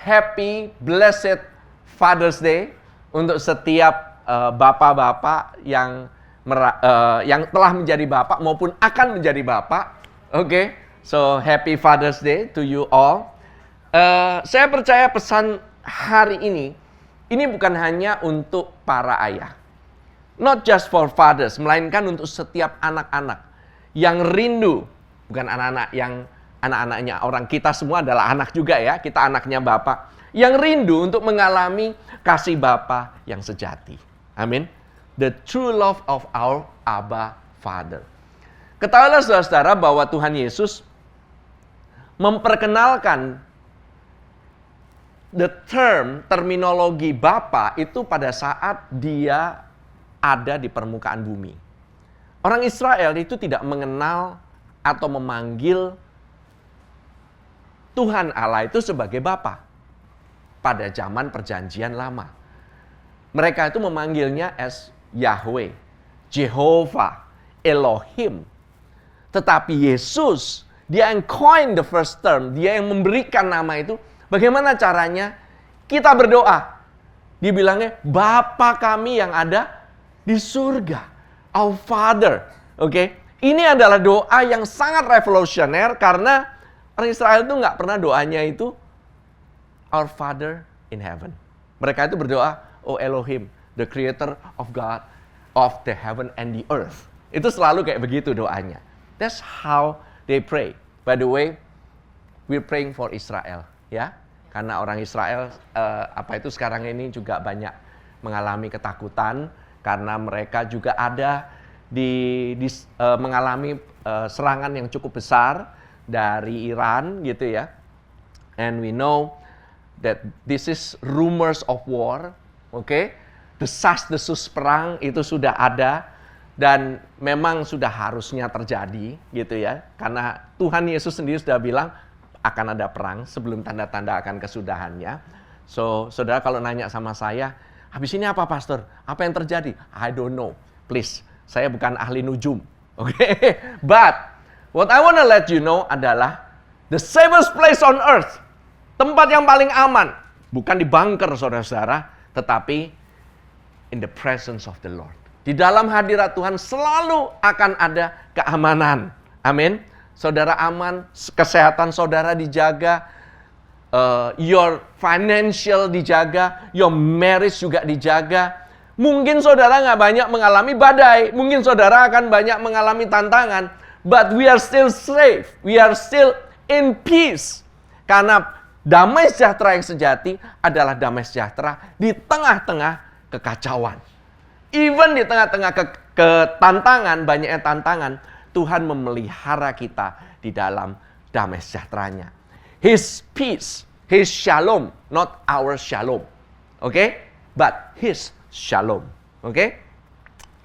happy, blessed Father's Day untuk setiap bapak-bapak yang telah menjadi bapak maupun akan menjadi bapak. Oke, so happy Father's Day to you all. Saya percaya pesan hari ini bukan hanya untuk para ayah. Not just for fathers, melainkan untuk setiap anak-anak yang rindu. Bukan anak-anaknya orang, kita semua adalah anak juga ya, kita anaknya bapak. Yang rindu untuk mengalami kasih bapa yang sejati. Amin. The true love of our Abba Father. Ketahuilah saudara-saudara bahwa Tuhan Yesus memperkenalkan terminologi Bapa itu pada saat dia ada di permukaan bumi. Orang Israel itu tidak mengenal atau memanggil Tuhan Allah itu sebagai Bapa pada zaman perjanjian lama. Mereka itu memanggilnya as Yahweh, Jehovah, Elohim. Tetapi Yesus, dia yang coin the first term, dia yang memberikan nama itu. Bagaimana caranya? Kita berdoa. Dibilangnya, Bapa kami yang ada di surga. Our Father. Oke? Ini adalah doa yang sangat revolusioner karena orang Israel itu nggak pernah doanya itu Our Father in heaven. Mereka itu berdoa, Oh Elohim, the creator of God, of the heaven and the earth. Itu selalu kayak begitu doanya. That's how they pray. By the way, we're praying for Israel, ya. Karena orang Israel sekarang ini juga banyak mengalami ketakutan karena mereka juga ada mengalami serangan yang cukup besar dari Iran gitu ya. And we know that this is rumors of war, okay? Desas-desus perang itu sudah ada. Dan memang sudah harusnya terjadi gitu ya. Karena Tuhan Yesus sendiri sudah bilang akan ada perang sebelum tanda-tanda akan kesudahannya. So, saudara kalau nanya sama saya, habis ini apa pastor? Apa yang terjadi? I don't know. Please, saya bukan ahli nujum. Okay? But, what I want to let you know adalah the safest place on earth. Tempat yang paling aman. Bukan di bunker saudara-saudara, tetapi in the presence of the Lord. Di dalam hadirat Tuhan selalu akan ada keamanan. Amin. Saudara aman, kesehatan saudara dijaga, your financial dijaga, your marriage juga dijaga. Mungkin saudara nggak banyak mengalami badai, mungkin saudara akan banyak mengalami tantangan, but we are still safe, we are still in peace. Karena damai sejahtera yang sejati adalah damai sejahtera di tengah-tengah kekacauan. Even di tengah-tengah ketantangan, banyaknya tantangan, Tuhan memelihara kita di dalam damai sejahteranya. His peace, His shalom, not our shalom. Okay? But His shalom. Okay?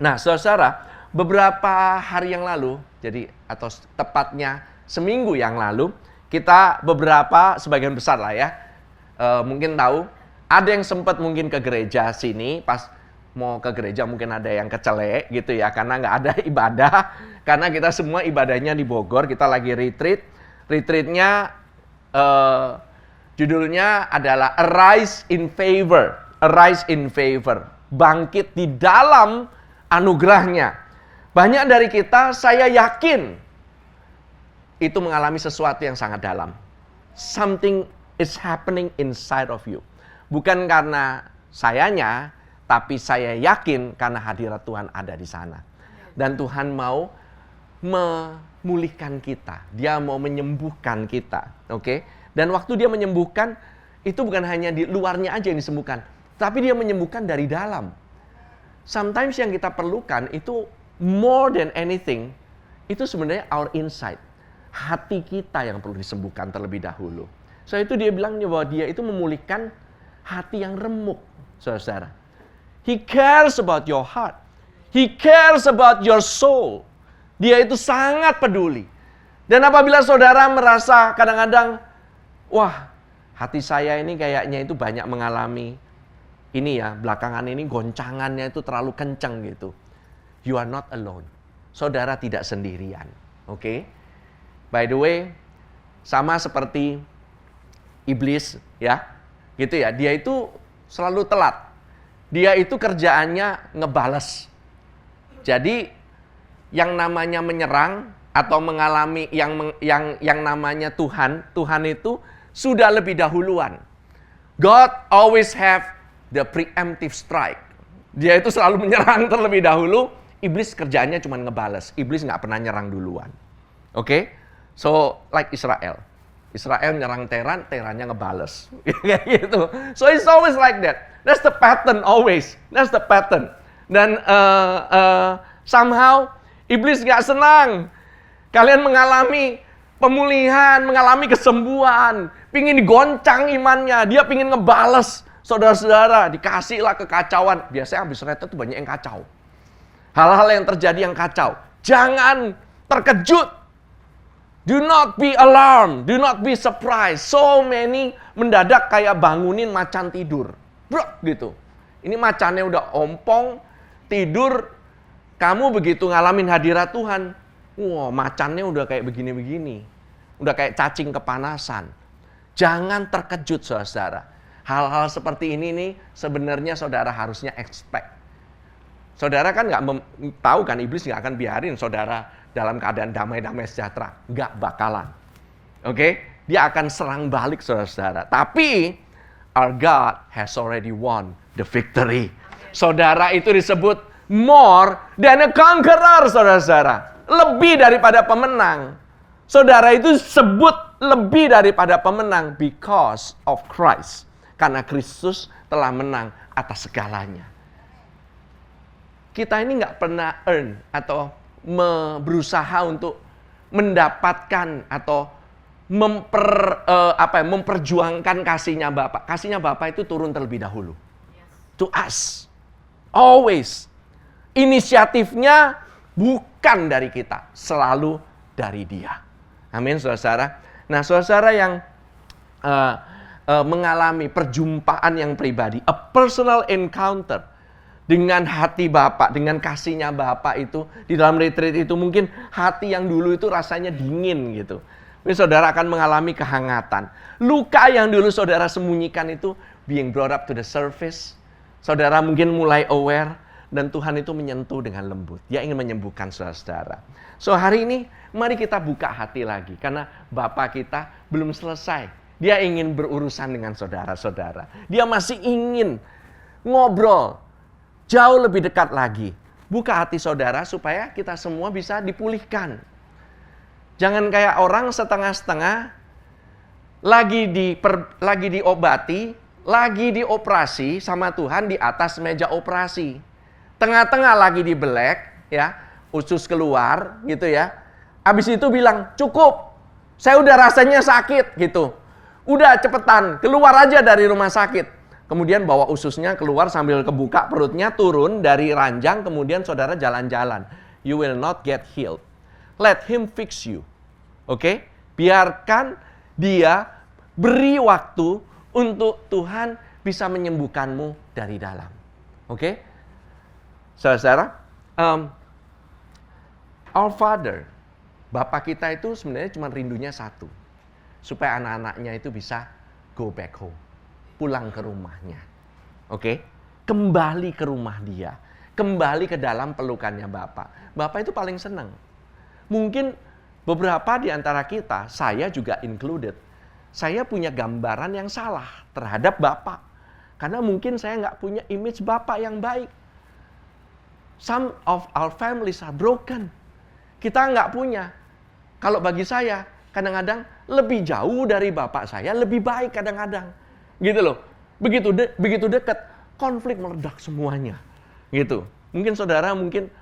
Nah, saudara, beberapa hari yang lalu, atau tepatnya seminggu yang lalu, kita sebagian besar lah ya, mungkin tahu, ada yang sempat mungkin ke gereja sini, pas mau ke gereja mungkin ada yang kecelek gitu ya, karena nggak ada ibadah, karena kita semua ibadahnya di Bogor, kita lagi retreat. Retreatnya judulnya adalah Arise in Favor, Arise in Favor, bangkit di dalam anugerahnya. Banyak dari kita, saya yakin, itu mengalami sesuatu yang sangat dalam. Something is happening inside of you. Bukan karena sayanya, tapi saya yakin karena hadirat Tuhan ada di sana. Dan Tuhan mau memulihkan kita. Dia mau menyembuhkan kita. Oke? Dan waktu dia menyembuhkan, itu bukan hanya di luarnya aja yang disembuhkan. Tapi dia menyembuhkan dari dalam. Sometimes yang kita perlukan itu more than anything, itu sebenarnya our inside. Hati kita yang perlu disembuhkan terlebih dahulu. So itu dia bilang bahwa dia itu memulihkan hati yang remuk, saudara-saudara. He cares about your heart. He cares about your soul. Dia itu sangat peduli. Dan apabila saudara merasa kadang-kadang, wah, hati saya ini kayaknya itu banyak mengalami ini ya, belakangan ini goncangannya itu terlalu kencang gitu. You are not alone. Saudara tidak sendirian. Oke? By the way, sama seperti iblis ya. gitu ya. Dia itu selalu telat. Dia itu kerjaannya ngebales. Jadi yang namanya menyerang atau mengalami yang namanya Tuhan itu sudah lebih dahuluan. God always have the preemptive strike. Dia itu selalu menyerang terlebih dahulu. Iblis kerjaannya cuma ngebales. Iblis nggak pernah nyerang duluan. Oke? So like Israel. Israel nyerang Teran, Terannya ngebales. Kayak gitu. So it's always like that. That's the pattern always. That's the pattern. Dan somehow iblis nggak senang. Kalian mengalami pemulihan, mengalami kesembuhan, pingin digoncang imannya, dia pingin ngebales. Saudara-saudara, dikasihlah kekacauan. Biasanya habis retret itu banyak yang kacau. Hal-hal yang terjadi yang kacau. Jangan terkejut. Do not be alarmed. Do not be surprised. So many mendadak kayak bangunin macan tidur. Brok gitu. Ini macannya udah ompong, tidur. Kamu begitu ngalamin hadirat Tuhan. Wah, macannya udah kayak begini-begini. Udah kayak cacing kepanasan. Jangan terkejut, saudara. Hal-hal seperti ini nih sebenarnya saudara harusnya expect. Saudara kan nggak tahu kan, iblis nggak akan biarin saudara dalam keadaan damai-damai sejahtera. Nggak bakalan. Oke? Dia akan serang balik saudara-saudara. Tapi our God has already won the victory. Saudara itu disebut more than a conqueror, saudara-saudara. Lebih daripada pemenang. Saudara itu sebut lebih daripada pemenang because of Christ. Karena Kristus telah menang atas segalanya. Kita ini nggak pernah earn atau berusaha untuk mendapatkan atau memperjuangkan kasihnya Bapa. Kasihnya Bapa itu turun terlebih dahulu. To us. Always. Inisiatifnya bukan dari kita, selalu dari Dia. Amin, saudara-saudara. Nah, saudara-saudara yang mengalami perjumpaan yang pribadi, a personal encounter dengan hati Bapa, dengan kasihnya Bapa itu di dalam retreat itu mungkin hati yang dulu itu rasanya dingin gitu. Mungkin saudara akan mengalami kehangatan. Luka yang dulu saudara sembunyikan itu being brought up to the surface. Saudara mungkin mulai aware. Dan Tuhan itu menyentuh dengan lembut. Dia ingin menyembuhkan saudara-saudara. So hari ini mari kita buka hati lagi. Karena Bapa kita belum selesai. Dia ingin berurusan dengan saudara-saudara. Dia masih ingin ngobrol jauh lebih dekat lagi. Buka hati saudara supaya kita semua bisa dipulihkan. Jangan kayak orang setengah-setengah. Lagi diobati. Lagi dioperasi sama Tuhan di atas meja operasi. Tengah-tengah lagi dibelek, ya, usus keluar, gitu ya. Habis itu bilang, cukup, saya udah rasanya sakit, gitu. Udah cepetan, keluar aja dari rumah sakit. Kemudian bawa ususnya keluar sambil kebuka perutnya, turun dari ranjang, kemudian saudara jalan-jalan. You will not get healed. Let him fix you. Oke? Biarkan dia beri waktu untuk Tuhan bisa menyembuhkanmu dari dalam. Oke? Saudara, our Father, Bapa kita itu sebenarnya cuma rindunya satu. Supaya anak-anaknya itu bisa go back home. Pulang ke rumahnya. Oke? Kembali ke rumah dia. Kembali ke dalam pelukannya Bapa. Bapa itu paling senang. Mungkin beberapa di antara kita, saya juga included. Saya punya gambaran yang salah terhadap Bapa. Karena mungkin saya nggak punya image Bapa yang baik. Some of our families are broken. Kita nggak punya. Kalau bagi saya, kadang-kadang lebih jauh dari bapak saya, lebih baik kadang-kadang. Gitu loh. Begitu dekat, konflik meledak semuanya. Gitu. Mungkin saudara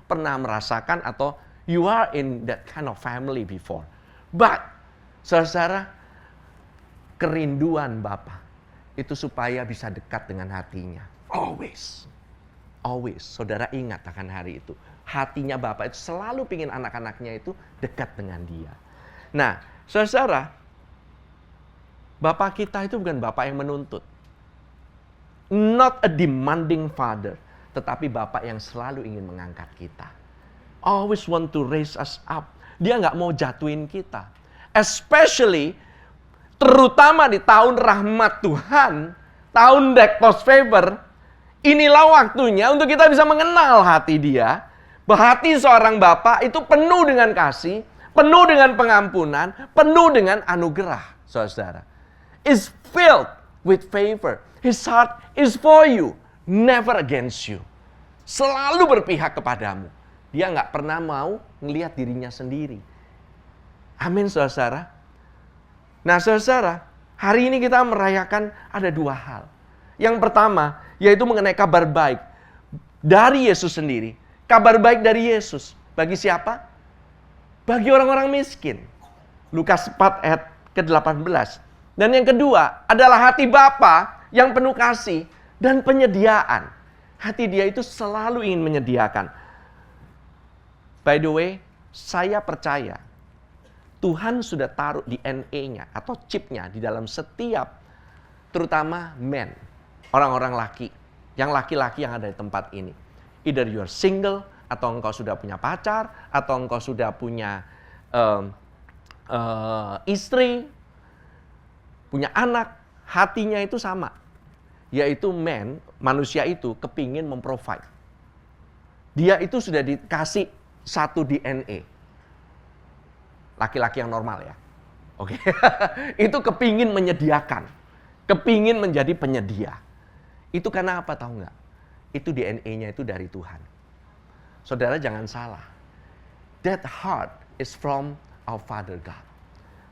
pernah merasakan atau you are in that kind of family before. But, saudara, kerinduan Bapa itu supaya bisa dekat dengan hatinya. Always. Always, saudara ingat akan hari itu. Hatinya Bapa itu selalu pingin anak-anaknya itu dekat dengan dia. Nah, saudara, Bapa kita itu bukan Bapa yang menuntut. Not a demanding father. Tetapi Bapa yang selalu ingin mengangkat kita. Always want to raise us up. Dia nggak mau jatuhin kita. Especially, terutama di tahun rahmat Tuhan, tahun Deck Post Favor, inilah waktunya untuk kita bisa mengenal hati dia. Bahwa hati seorang Bapa itu penuh dengan kasih, penuh dengan pengampunan, penuh dengan anugerah, saudara. Is filled with favor. His heart is for you, never against you. Selalu berpihak kepadamu. Dia nggak pernah mau ngelihat dirinya sendiri. Amin, saudara. Nah, saudara, hari ini kita merayakan ada dua hal. Yang pertama, yaitu mengenai kabar baik dari Yesus sendiri. Kabar baik dari Yesus. Bagi siapa? Bagi orang-orang miskin. Lukas 4 ayat ke-18. Dan yang kedua adalah hati Bapa yang penuh kasih dan penyediaan. Hati dia itu selalu ingin menyediakan. By the way, saya percaya Tuhan sudah taruh DNA-nya atau chipnya di dalam setiap, terutama men, orang-orang laki, yang laki-laki yang ada di tempat ini. Either you are single, atau engkau sudah punya pacar, atau engkau sudah punya istri, punya anak, hatinya itu sama. Yaitu men, manusia itu kepingin memprovide. Dia itu sudah dikasih satu DNA. Laki-laki yang normal ya. Oke. Itu kepingin menyediakan. Kepingin menjadi penyedia. Itu karena apa tahu nggak? Itu DNA-nya itu dari Tuhan. Saudara jangan salah. That heart is from our Father God.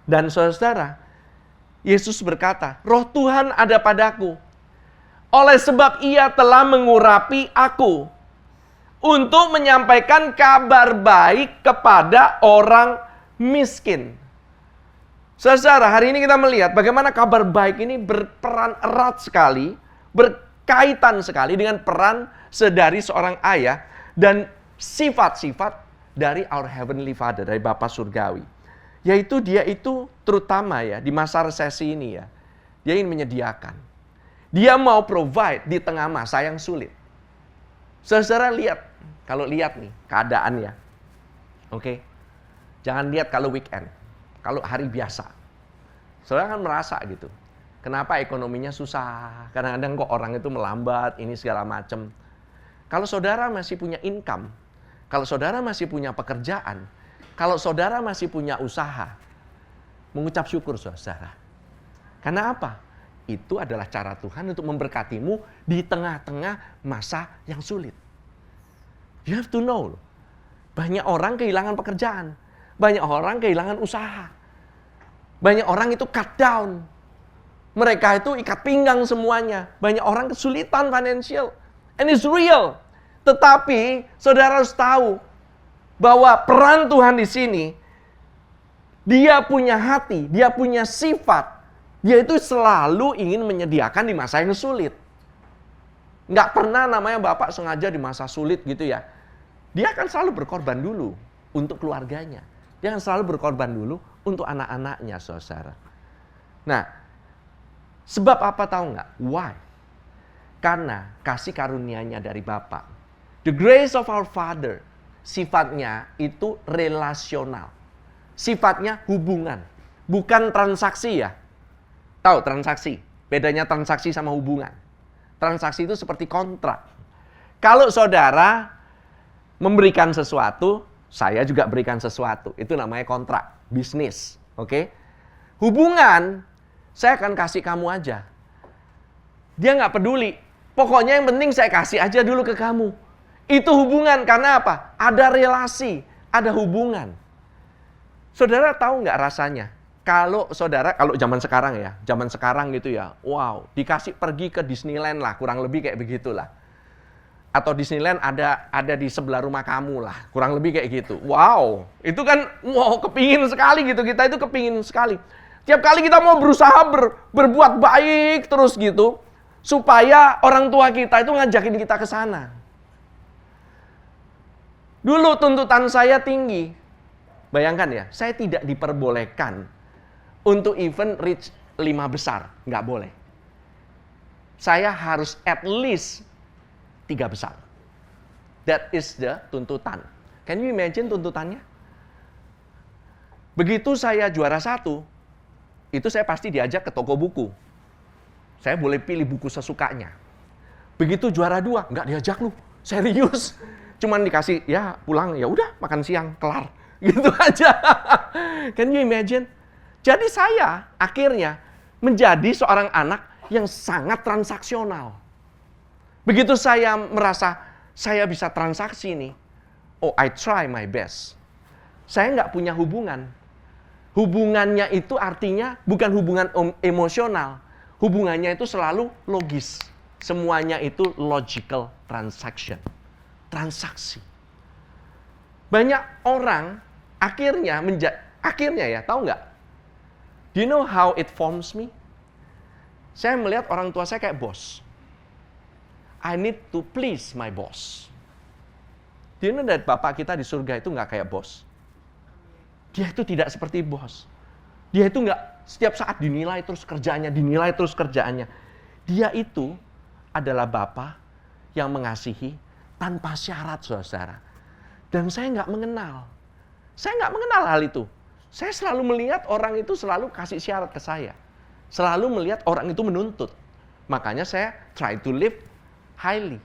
Dan saudara, Yesus berkata, Roh Tuhan ada padaku. Oleh sebab ia telah mengurapi aku. Untuk menyampaikan kabar baik kepada orang miskin. Saudara, hari ini kita melihat bagaimana kabar baik ini berperan erat sekali, berkaitan sekali dengan peran dari seorang ayah dan sifat-sifat dari our Heavenly Father, dari Bapa Surgawi. Yaitu dia itu terutama ya, di masa resesi ini ya, dia ingin menyediakan. Dia mau provide di tengah masa yang sulit. Saudara lihat, kalau lihat nih keadaannya. Oke. Jangan lihat kalau weekend, kalau hari biasa. Saudara kan merasa gitu. Kenapa ekonominya susah? Kadang-kadang kok orang itu melambat, ini segala macam. Kalau saudara masih punya income, kalau saudara masih punya pekerjaan, kalau saudara masih punya usaha, mengucap syukur saudara. Karena apa? Itu adalah cara Tuhan untuk memberkatimu di tengah-tengah masa yang sulit. You have to know. Banyak orang kehilangan pekerjaan. Banyak orang kehilangan usaha. Banyak orang itu cut down. Mereka itu ikat pinggang semuanya. Banyak orang kesulitan financial. And it's real. Tetapi saudara harus tahu bahwa peran Tuhan di sini, dia punya hati, dia punya sifat. Dia itu selalu ingin menyediakan di masa yang sulit. Nggak pernah namanya Bapak sengaja di masa sulit gitu ya. Dia akan selalu berkorban dulu untuk keluarganya. Dia akan selalu berkorban dulu untuk anak-anaknya, saudara. Nah, sebab apa tahu nggak? Why? Karena kasih karunia-Nya dari Bapa. The grace of our Father, sifatnya itu relasional. Sifatnya hubungan, bukan transaksi ya. Tahu transaksi? Bedanya transaksi sama hubungan. Transaksi itu seperti kontrak. Kalau saudara memberikan sesuatu, saya juga berikan sesuatu. Itu namanya kontrak, bisnis. Oke? Hubungan, saya akan kasih kamu aja. Dia nggak peduli. Pokoknya yang penting saya kasih aja dulu ke kamu. Itu hubungan, karena apa? Ada relasi, ada hubungan. Saudara tahu nggak rasanya? Kalau zaman sekarang ya, zaman sekarang gitu ya, wow, dikasih pergi ke Disneyland lah, kurang lebih kayak begitulah. Atau Disneyland ada di sebelah rumah kamu lah, kurang lebih kayak gitu. Wow, itu kan wow kepingin sekali gitu, kita itu kepingin sekali. Tiap kali kita mau berusaha berbuat baik terus gitu, supaya orang tua kita itu ngajakin kita ke sana. Dulu tuntutan saya tinggi, bayangkan ya, saya tidak diperbolehkan untuk event reach 5 besar, nggak boleh. Saya harus at least 3 besar. That is the tuntutan. Can you imagine tuntutannya? Begitu saya juara 1, itu saya pasti diajak ke toko buku. Saya boleh pilih buku sesukanya. Begitu juara 2, nggak diajak lu. Serius. Cuman dikasih, ya pulang, ya udah makan siang, kelar. Gitu aja. Can you imagine? Jadi saya akhirnya menjadi seorang anak yang sangat transaksional. Begitu saya merasa saya bisa transaksi nih, oh I try my best. Saya nggak punya hubungan. Hubungannya itu artinya bukan hubungan emosional. Hubungannya itu selalu logis. Semuanya itu logical transaction. Transaksi. Banyak orang akhirnya ya, tahu nggak? Do you know how it forms me? Saya melihat orang tua saya kayak bos. I need to please my boss. Do you know that Bapak kita di surga itu nggak kayak bos? Dia itu tidak seperti bos. Dia itu nggak setiap saat dinilai terus kerjaannya. Dia itu adalah Bapa yang mengasihi tanpa syarat, saudara. Dan saya nggak mengenal. Saya nggak mengenal hal itu. Saya selalu melihat orang itu selalu kasih syarat ke saya. Selalu melihat orang itu menuntut. Makanya saya try to live highly.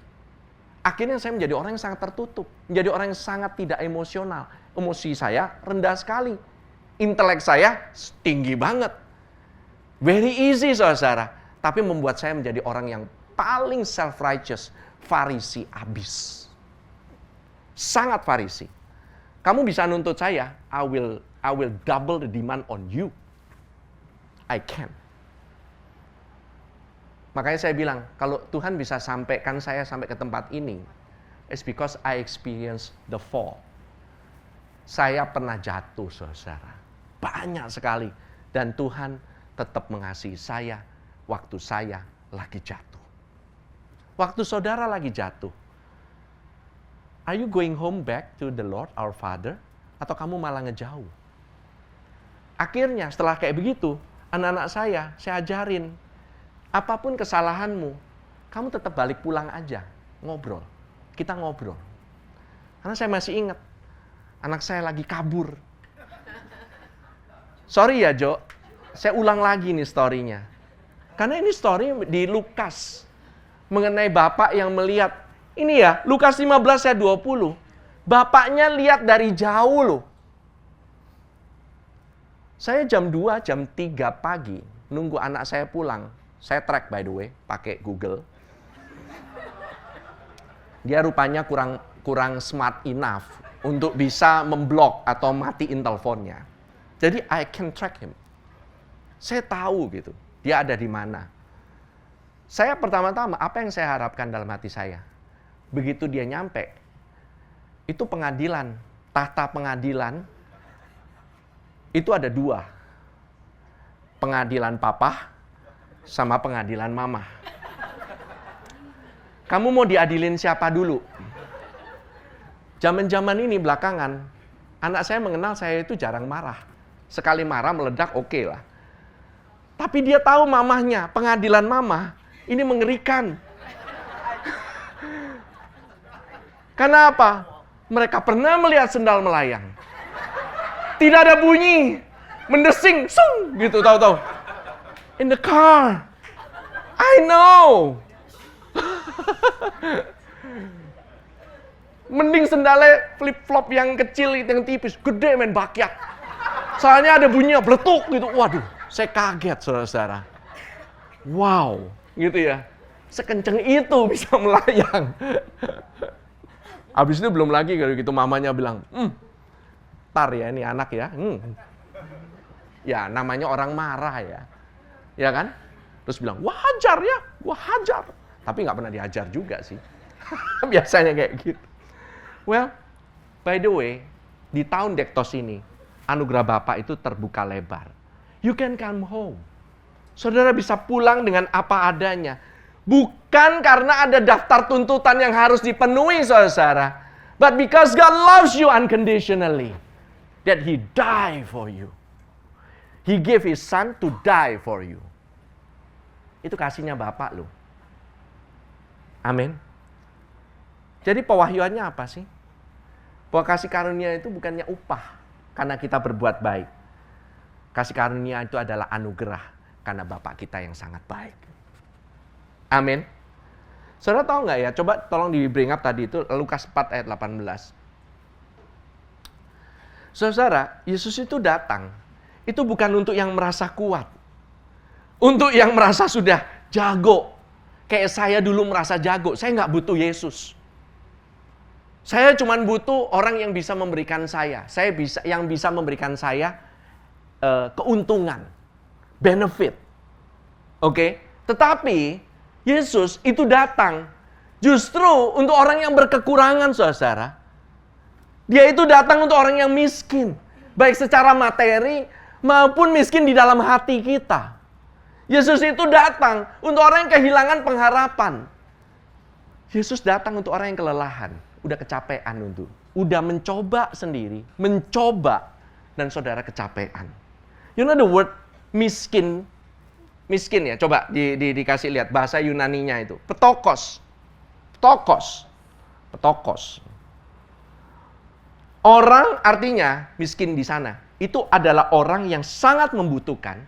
Akhirnya saya menjadi orang yang sangat tertutup. Menjadi orang yang sangat tidak emosional. Emosi saya rendah sekali. Intelek saya tinggi banget. Very easy, saudara. Tapi membuat saya menjadi orang yang paling self-righteous. Farisi abis. Sangat Farisi. Kamu bisa nuntut saya, I will double the demand on you. I can. Makanya saya bilang, kalau Tuhan bisa sampaikan saya sampai ke tempat ini, it's because I experience the fall. Saya pernah jatuh, saudara. Banyak sekali. Dan Tuhan tetap mengasihi saya waktu saya lagi jatuh. Waktu saudara lagi jatuh. Are you going home back to the Lord, our Father? Atau kamu malah ngejauh? Akhirnya setelah kayak begitu, anak-anak saya ajarin, apapun kesalahanmu, kamu tetap balik pulang aja, ngobrol. Kita ngobrol. Karena saya masih ingat, anak saya lagi kabur. Sorry ya Jo, saya ulang lagi nih story-nya. Karena ini story di Lukas, mengenai bapak yang melihat, ini ya, Lukas 15 ayat 20. Bapaknya lihat dari jauh loh. Saya jam 2, jam 3 pagi, nunggu anak saya pulang. Saya track by the way, pakai Google. Dia rupanya kurang smart enough untuk bisa memblok atau matiin teleponnya. Jadi I can track him. Saya tahu gitu, dia ada di mana. Saya pertama-tama, apa yang saya harapkan dalam hati saya? Begitu dia nyampe, itu pengadilan, tahta pengadilan, itu ada 2. Pengadilan papa, sama pengadilan mama. Kamu mau diadilin siapa dulu? Zaman-zaman ini belakangan, anak saya mengenal saya itu jarang marah. Sekali marah meledak oke lah. Tapi dia tahu mamahnya, pengadilan mama, ini mengerikan. Kenapa? Mereka pernah melihat sendal melayang. Tidak ada bunyi, mendesing, sung, gitu tahu-tahu. In the car. I know. Mending sendalnya flip-flop yang kecil, yang tipis, gede main bakyat. Soalnya ada bunyinya bletuk gitu. Waduh, saya kaget saudara-saudara. Wow, gitu ya. Sekenceng itu bisa melayang. Habis itu belum lagi kalau gitu mamanya bilang, tar ya ini anak ya. Ya namanya orang marah ya. Ya kan? Terus bilang, wah hajar ya, wah hajar. Tapi nggak pernah dihajar juga sih. Biasanya kayak gitu. Well, by the way, di tahun Dektos ini, anugerah Bapa itu terbuka lebar. You can come home. Saudara bisa pulang dengan apa adanya. Bukan karena ada daftar tuntutan yang harus dipenuhi, saudara. But because God loves you unconditionally. That He died for you. He gave His Son to die for you. Itu kasihnya Bapak loh. Amin. Jadi pewahyuannya apa sih? Bahwa kasih karunia itu bukannya upah karena kita berbuat baik. Kasih karunia itu adalah anugerah karena Bapak kita yang sangat baik. Amin. Saudara tahu nggak ya? Coba tolong di bring up tadi itu Lukas 4 ayat 18. Saudara, Yesus itu datang. Itu bukan untuk yang merasa kuat. Untuk yang merasa sudah jago. Kayak saya dulu merasa jago. Saya nggak butuh Yesus. Saya cuma butuh orang yang bisa memberikan saya. Yang bisa memberikan saya keuntungan, benefit. Oke? Tetapi Yesus itu datang justru untuk orang yang berkekurangan, saudara. Dia itu datang untuk orang yang miskin. Baik secara materi maupun miskin di dalam hati kita. Yesus itu datang untuk orang yang kehilangan pengharapan. Yesus datang untuk orang yang kelelahan. Udah kecapean udah mencoba sendiri. Mencoba dan saudara kecapean. You know the word miskin. Miskin ya, coba dikasih lihat bahasa Yunaninya itu. Petokos. Orang artinya miskin di sana. Itu adalah orang yang sangat membutuhkan,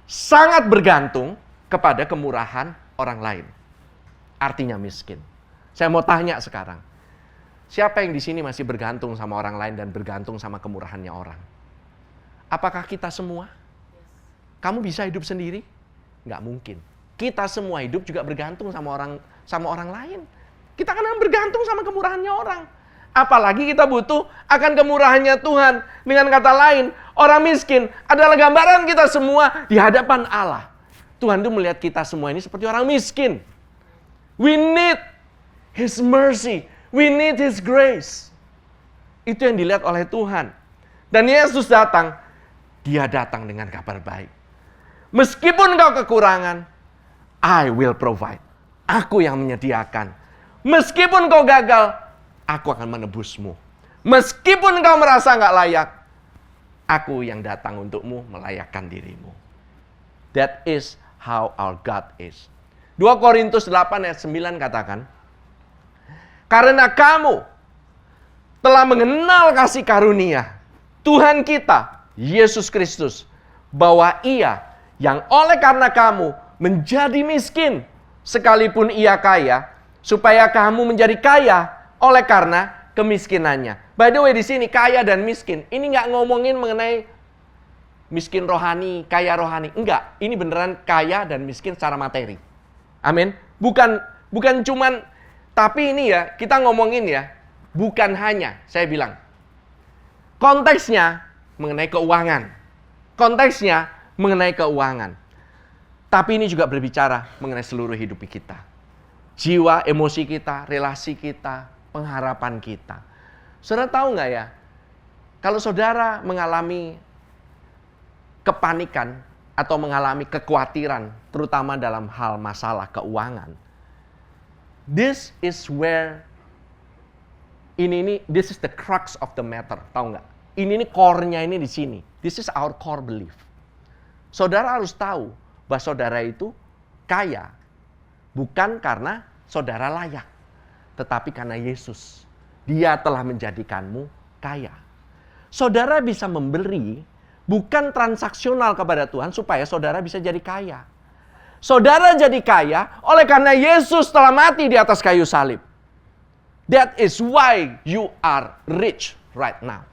sangat bergantung kepada kemurahan orang lain. Artinya miskin. Saya mau tanya sekarang. Siapa yang di sini masih bergantung sama orang lain dan bergantung sama kemurahannya orang? Apakah kita semua? Kamu bisa hidup sendiri? Nggak mungkin. Kita semua hidup juga bergantung sama orang lain. Kita kadang bergantung sama kemurahannya orang. Apalagi kita butuh akan kemurahannya Tuhan. Dengan kata lain, orang miskin adalah gambaran kita semua di hadapan Allah. Tuhan itu melihat kita semua ini seperti orang miskin. We need His mercy. We need His grace. Itu yang dilihat oleh Tuhan. Dan Yesus datang. Dia datang dengan kabar baik. Meskipun kau kekurangan, I will provide. Aku yang menyediakan. Meskipun kau gagal, aku akan menebusmu. Meskipun kau merasa nggak layak, aku yang datang untukmu melayakkan dirimu. That is how our God is. 2 Korintus 8 ayat 9 katakan, karena kamu telah mengenal kasih karunia Tuhan kita, Yesus Kristus, bahwa Ia yang oleh karena kamu menjadi miskin, sekalipun Ia kaya, supaya kamu menjadi kaya oleh karena kemiskinannya. By the way, di sini kaya dan miskin, ini nggak ngomongin mengenai miskin rohani, kaya rohani. Enggak, ini beneran kaya dan miskin secara materi. Amin. Bukan cuman, tapi ini ya, kita ngomongin ya, bukan hanya, saya bilang, konteksnya mengenai keuangan. Konteksnya mengenai keuangan. Tapi ini juga berbicara mengenai seluruh hidup kita. Jiwa, emosi kita, relasi kita, pengharapan kita. Saudara tahu nggak ya, kalau saudara mengalami kepanikan atau mengalami kekhawatiran, terutama dalam hal masalah keuangan, this is where, this is the crux of the matter, tahu nggak? Ini core-nya ini di sini. This is our core belief. Saudara harus tahu bahwa saudara itu kaya bukan karena saudara layak, tetapi karena Yesus. Dia telah menjadikanmu kaya. Saudara bisa memberi bukan transaksional kepada Tuhan supaya saudara bisa jadi kaya. Saudara jadi kaya oleh karena Yesus telah mati di atas kayu salib. That is why you are rich right now.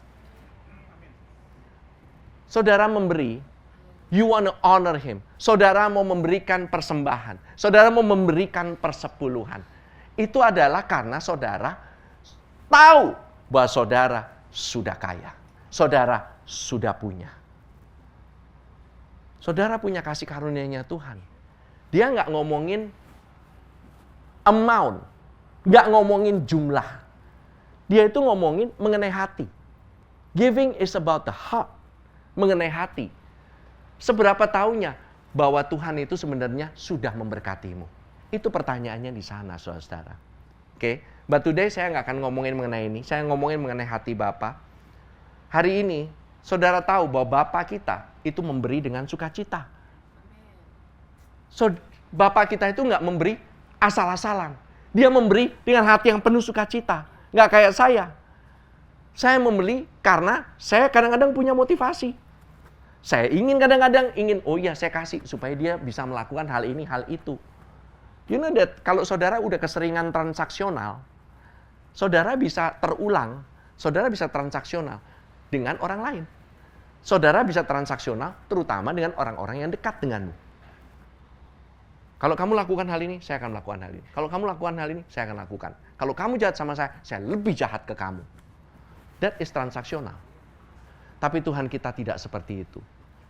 Saudara memberi, you want to honor Him. Saudara mau memberikan persembahan. Saudara mau memberikan persepuluhan. Itu adalah karena saudara tahu bahwa saudara sudah kaya. Saudara sudah punya. Saudara punya kasih karunia-Nya Tuhan. Dia nggak ngomongin amount. Nggak ngomongin jumlah. Dia itu ngomongin mengenai hati. Giving is about the heart. Mengenai hati. Seberapa tahunya bahwa Tuhan itu sebenarnya sudah memberkatimu? Itu pertanyaannya di sana, saudara. Oke, but today saya nggak akan ngomongin mengenai ini. Saya ngomongin mengenai hati Bapa. Hari ini, saudara tahu bahwa Bapa kita itu memberi dengan sukacita. So, Bapa kita itu nggak memberi asal-asalan. Dia memberi dengan hati yang penuh sukacita. Nggak kayak saya. Saya membeli karena saya kadang-kadang punya motivasi. Saya ingin kadang-kadang oh iya saya kasih supaya dia bisa melakukan hal ini, hal itu. You know that kalau saudara udah keseringan transaksional, saudara bisa terulang, saudara bisa transaksional dengan orang lain. Saudara bisa transaksional terutama dengan orang-orang yang dekat denganmu. Kalau kamu lakukan hal ini, saya akan melakukan hal ini. Kalau kamu lakukan hal ini, saya akan lakukan. Kalau kamu jahat sama saya lebih jahat ke kamu. That is transaksional. Tapi Tuhan kita tidak seperti itu.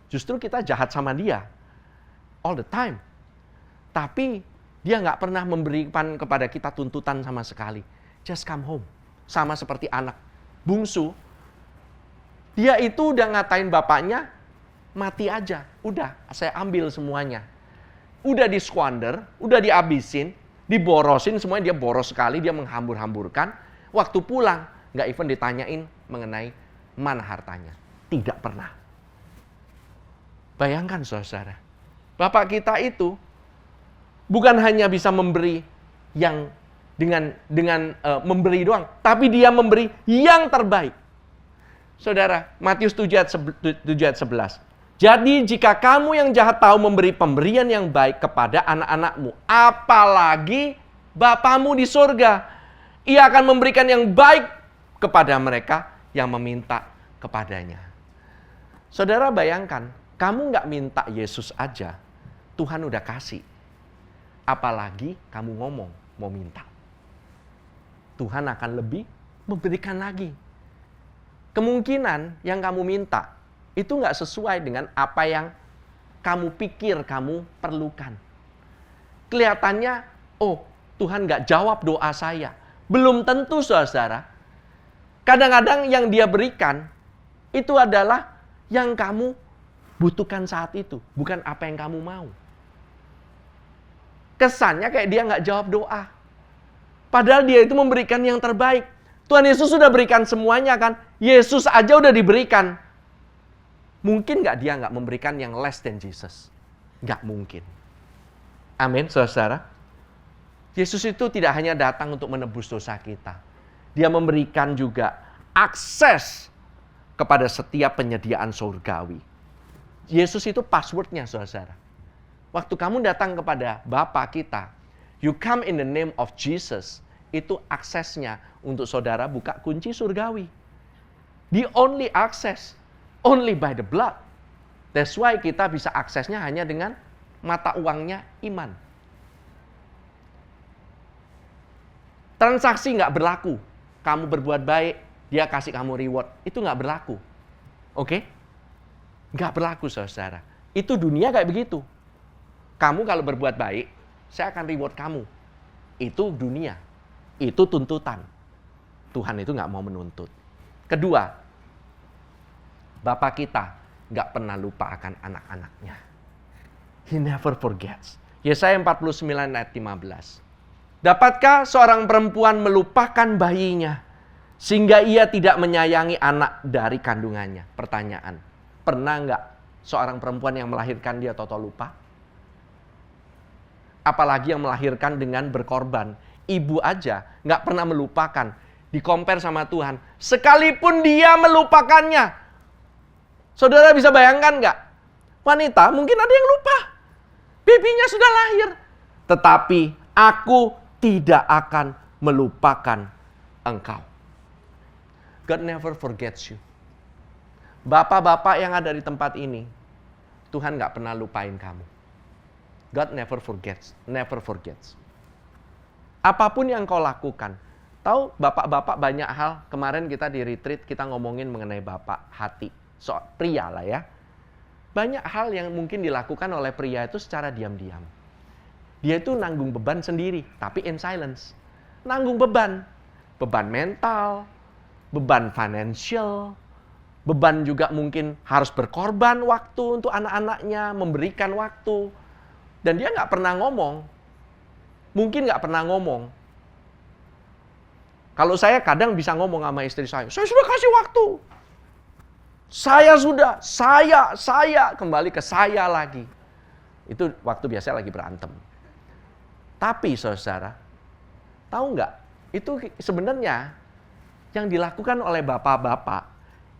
Justru kita jahat sama dia all the time. Tapi dia nggak pernah memberikan kepada kita tuntutan sama sekali. Just come home. Sama seperti anak bungsu. Dia itu udah ngatain bapaknya, mati aja. Udah, saya ambil semuanya. Udah di-squander, udah dihabisin, diborosin, semuanya dia boros sekali, dia menghambur-hamburkan. Waktu pulang, nggak even ditanyain mengenai mana hartanya. Tidak pernah. Bayangkan saudara, Bapak kita itu bukan hanya bisa memberi yang dengan memberi doang, tapi dia memberi yang terbaik. Saudara, Matius 7 ayat 11. Jadi jika kamu yang jahat tahu memberi pemberian yang baik kepada anak-anakmu, apalagi Bapamu di surga, Ia akan memberikan yang baik kepada mereka yang meminta kepadanya. Saudara bayangkan, kamu nggak minta Yesus aja, Tuhan udah kasih. Apalagi kamu ngomong mau minta. Tuhan akan lebih memberikan lagi. Kemungkinan yang kamu minta itu nggak sesuai dengan apa yang kamu pikir kamu perlukan. Kelihatannya, oh Tuhan nggak jawab doa saya. Belum tentu saudara. Kadang-kadang yang dia berikan itu adalah yang kamu butuhkan saat itu, bukan apa yang kamu mau. Kesannya kayak dia nggak jawab doa. Padahal dia itu memberikan yang terbaik. Tuhan Yesus sudah berikan semuanya kan. Yesus aja udah diberikan. Mungkin nggak dia nggak memberikan yang less than Jesus? Nggak mungkin. Amin, saudara. Yesus itu tidak hanya datang untuk menebus dosa kita. Dia memberikan juga akses kepada setiap penyediaan surgawi. Yesus itu passwordnya, saudara. Waktu kamu datang kepada Bapa kita, you come in the name of Jesus, itu aksesnya untuk saudara buka kunci surgawi. The only access, only by the blood. That's why kita bisa aksesnya hanya dengan mata uangnya iman. Transaksi nggak berlaku. Kamu berbuat baik, dia kasih kamu reward. Itu nggak berlaku. Oke? Nggak berlaku, saudara. Itu dunia kayak begitu. Kamu kalau berbuat baik, saya akan reward kamu. Itu dunia. Itu tuntutan. Tuhan itu nggak mau menuntut. Kedua, Bapa kita nggak pernah lupa akan anak-anaknya. He never forgets. Yesaya 49 ayat 15. Dapatkah seorang perempuan melupakan bayinya sehingga ia tidak menyayangi anak dari kandungannya? Pertanyaan, pernah nggak seorang perempuan yang melahirkan dia toto lupa? Apalagi yang melahirkan dengan berkorban. Ibu aja nggak pernah melupakan. Di-compare sama Tuhan. Sekalipun dia melupakannya. Saudara bisa bayangkan nggak? Wanita mungkin ada yang lupa. Babynya sudah lahir. Tetapi aku tidak akan melupakan engkau. God never forgets you. Bapak-bapak yang ada di tempat ini, Tuhan nggak pernah lupain kamu. God never forgets, never forgets. Apapun yang kau lakukan, tahu bapak-bapak banyak hal. Kemarin kita di retreat kita ngomongin mengenai bapak hati, pria lah ya. Banyak hal yang mungkin dilakukan oleh pria itu secara diam-diam. Dia itu nanggung beban sendiri, tapi in silence. Nanggung beban mental, beban financial, beban juga mungkin harus berkorban waktu untuk anak-anaknya, memberikan waktu. Dan dia nggak pernah ngomong. Mungkin nggak pernah ngomong. Kalau saya kadang bisa ngomong sama istri saya sudah kasih waktu. Saya, kembali ke saya lagi. Itu waktu biasa lagi berantem. Tapi saudara, tahu nggak? Itu sebenarnya yang dilakukan oleh bapak-bapak,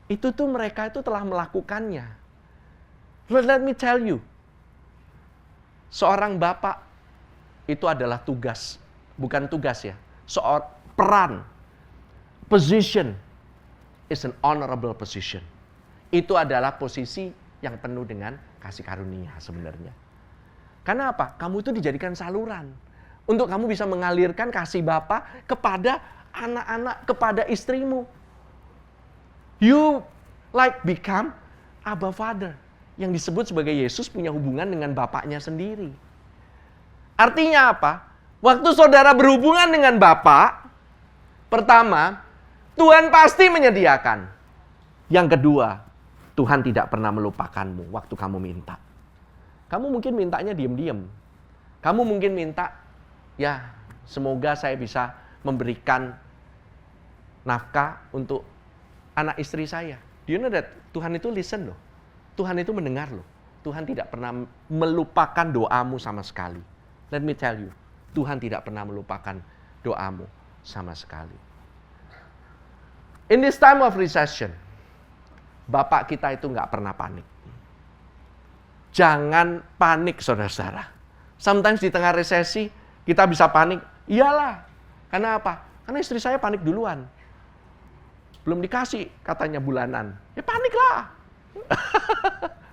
itu tuh mereka itu telah melakukannya. Let me tell you, seorang bapak itu adalah tugas, bukan tugas ya. Peran, position is an honorable position. Itu adalah posisi yang penuh dengan kasih karunia sebenarnya. Karena apa? Kamu itu dijadikan saluran untuk kamu bisa mengalirkan kasih Bapa kepada anak-anak, kepada istrimu. You like become Abba Father. Yang disebut sebagai Yesus punya hubungan dengan Bapaknya sendiri. Artinya apa? Waktu saudara berhubungan dengan Bapa, pertama, Tuhan pasti menyediakan. Yang kedua, Tuhan tidak pernah melupakanmu waktu kamu minta. Kamu mungkin mintanya diam-diam. Kamu mungkin minta, ya semoga saya bisa memberikan nafkah untuk anak istri saya. Do you know that Tuhan itu listen loh. Tuhan itu mendengar loh. Tuhan tidak pernah melupakan doamu sama sekali. Let me tell you, Tuhan tidak pernah melupakan doamu sama sekali. In this time of recession, Bapak kita itu nggak pernah panik. Jangan panik, saudara-saudara. Sometimes di tengah resesi, kita bisa panik. Iyalah. Karena apa? Karena istri saya panik duluan. Belum dikasih katanya bulanan. Ya paniklah.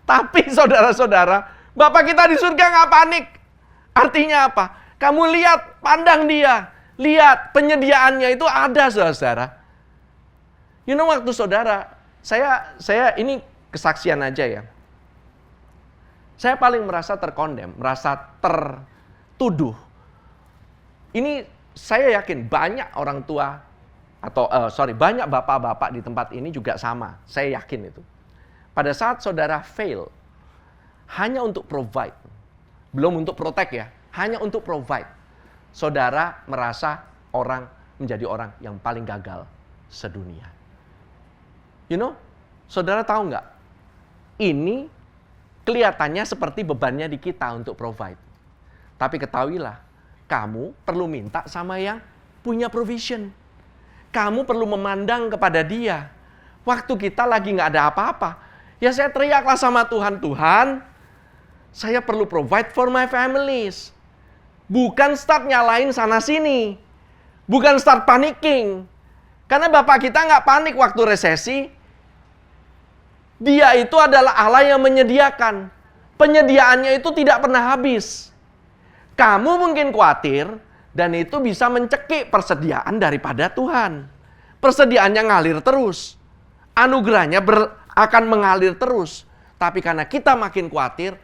Tapi saudara-saudara, Bapak kita di surga nggak panik. Artinya apa? Kamu lihat, pandang dia. Lihat, penyediaannya itu ada, saudara-saudara. You know, waktu saudara, saya ini kesaksian aja ya. Saya paling merasa terkondem, merasa tertuduh. Ini saya yakin banyak orang tua, banyak bapak-bapak di tempat ini juga sama. Saya yakin itu. Pada saat saudara fail, hanya untuk provide, belum untuk protect ya, hanya untuk provide, saudara merasa menjadi orang yang paling gagal sedunia. You know, saudara tahu nggak? Ini kelihatannya seperti bebannya di kita untuk provide. Tapi ketahuilah, kamu perlu minta sama yang punya provision. Kamu perlu memandang kepada dia. Waktu kita lagi nggak ada apa-apa, ya saya teriaklah sama Tuhan, Tuhan, saya perlu provide for my families. Bukan start nyalain sana-sini. Bukan start panicking. Karena Bapak kita nggak panik waktu resesi. Dia itu adalah Allah yang menyediakan. Penyediaannya itu tidak pernah habis. Kamu mungkin khawatir, dan itu bisa mencekik persediaan daripada Tuhan. Persediaannya ngalir terus. Anugerahnya akan mengalir terus. Tapi karena kita makin khawatir,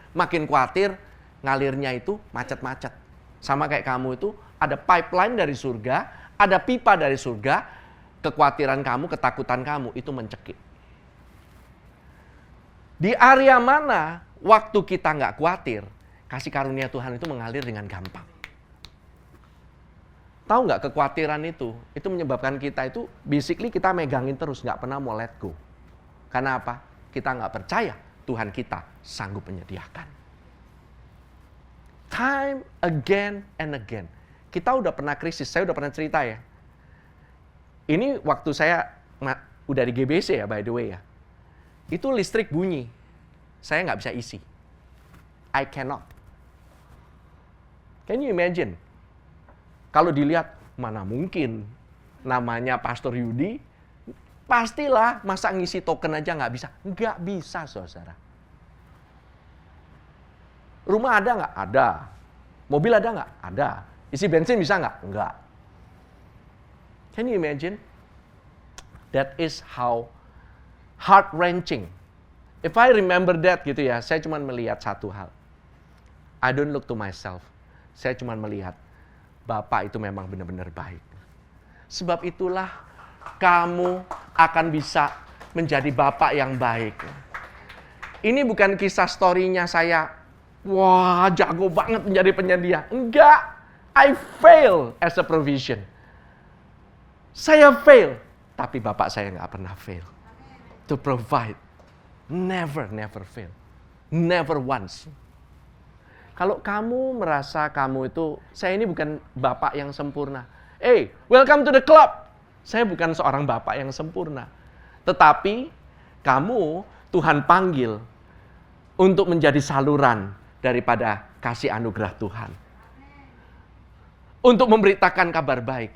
ngalirnya itu macet-macet. Sama kayak kamu itu, ada pipeline dari surga, ada pipa dari surga, kekhawatiran kamu, ketakutan kamu, itu mencekik. Di area mana waktu kita nggak khawatir, kasih karunia Tuhan itu mengalir dengan gampang. Tahu nggak kekhawatiran itu menyebabkan kita itu, basically kita megangin terus, nggak pernah mau let go. Karena apa? Kita nggak percaya Tuhan kita sanggup menyediakan. Time again and again. Kita udah pernah krisis, saya udah pernah cerita ya. Ini waktu saya udah di GBC ya, by the way ya. Itu listrik bunyi, saya nggak bisa isi. I cannot. Can you imagine? Kalau dilihat, mana mungkin namanya Pastor Yudi, pastilah masa ngisi token aja nggak bisa. Nggak bisa, saudara. Rumah ada nggak? Ada. Mobil ada nggak? Ada. Isi bensin bisa nggak? Nggak. Can you imagine? That is how heart-wrenching. If I remember that gitu ya, saya cuma melihat satu hal. I don't look to myself. Saya cuma melihat, Bapak itu memang benar-benar baik. Sebab itulah kamu akan bisa menjadi Bapak yang baik. Ini bukan kisah story-nya saya, wah jago banget menjadi penyedia. Enggak, I fail as a provision. Saya fail, tapi Bapak saya nggak pernah fail. To provide. Never fail. Never once. Kalau kamu merasa kamu itu, saya ini bukan bapak yang sempurna. Hey, welcome to the club. Saya bukan seorang bapak yang sempurna. Tetapi, kamu, Tuhan panggil untuk menjadi saluran daripada kasih anugerah Tuhan. Untuk memberitakan kabar baik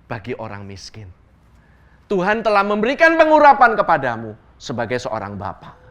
bagi orang miskin. Tuhan telah memberikan pengurapan kepadamu sebagai seorang bapa.